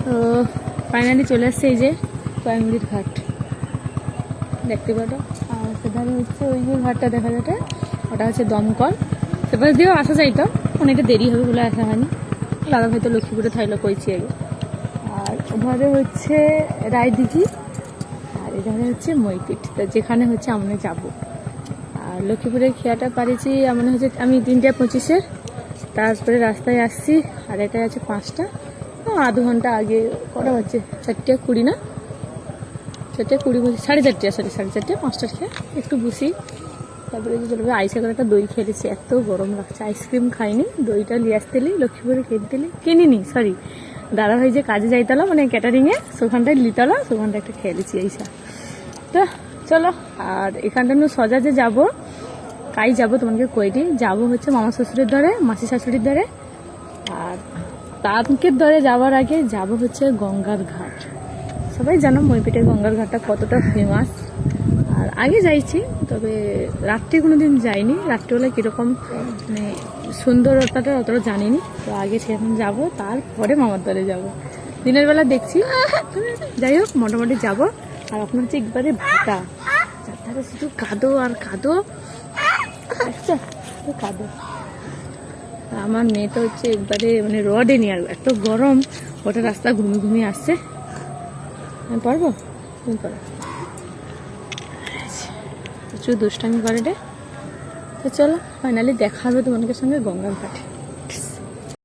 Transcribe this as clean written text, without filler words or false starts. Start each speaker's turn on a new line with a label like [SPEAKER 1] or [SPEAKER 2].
[SPEAKER 1] তো ফাইনালি চলে আসছে এই যে কয়েকমুড়ির ঘাট দেখতে পারো। আর সেখানে হচ্ছে ওই যে ঘাটটা দেখা যাচ্ছে ওটা হচ্ছে দমকল। সেপাশ দিয়েও আসা যাইতো, অনেকটা দেরি হবে বলে আসা হয়নি। দাদা হয়তো লক্ষ্মীপুরে থাইলো কইছি আগে। আর ওভাবে হচ্ছে রায়দিঘি, আর এখানে হচ্ছে মইপিঠ, তো যেখানে হচ্ছে আমরা যাবো। আর লক্ষ্মীপুরের খেয়াটা পারিছি মনে হচ্ছে আমি 3:25-এর, তারপরে রাস্তায় আসছি আর এটা আছে 5টা, আধ ঘন্টা আগে। কটা বাজছে? 4:20 না, 4:20 বলছি, 4:30, সরি 4:30, 5টার খেয়ে একটু বসি। তারপরে যে চলবে আইসে করে একটা দই খেলেছি, এত গরম লাগছে। আইসক্রিম খাইনি, দইটা নিয়ে আসতেলি লক্ষ্মীপুরে কিনিনি, সরি দাদাভাই যে কাজে যাইতালো মানে ক্যাটারিংয়ে, সেখানটায় লিতালো, সেখানটা একটা খেলেছি এইসা। তো চলো, আর এখানটা সোজা যে যাবো কাই যাবো তোমাকে কইটি যাবো হচ্ছে মামা শ্বশুরের ধরে, মাসি শাশুড়ির ধরে। আর তানকের ধরে যাওয়ার আগে যাব হচ্ছে গঙ্গার ঘাট। সবাই জানো মইপিঠের গঙ্গার ঘাটটা কতটা ফেমাস। আর আগে যাইছি, তবে রাত্রে কোনো দিন যাইনি, রাত্রিবেলায় কীরকম মানে সুন্দরতাটা অতটা জানিনি। তো আগে সেখানে যাব, তারপরে মামার দ্বারে যাব। দিনের বেলা দেখছি, যাই হোক মোটামুটি যাব। আর আপনার হচ্ছে একবারে ভাটা, চারধারে শুধু কাদো আর কাদো, আচ্ছা কাদো। আমার মেয়ে তো হচ্ছে একবারে মানে রডে নিয়ে, আর এত গরম, ওটা রাস্তা ঘুমিয়ে ঘুমিয়ে আসছে। আমি পারবো, তুমি পারো, প্রচুর দুষ্টামি করে রে। তো চলো ফাইনালি দেখা হবে তোমাদের সঙ্গে গঙ্গার ঘাটে।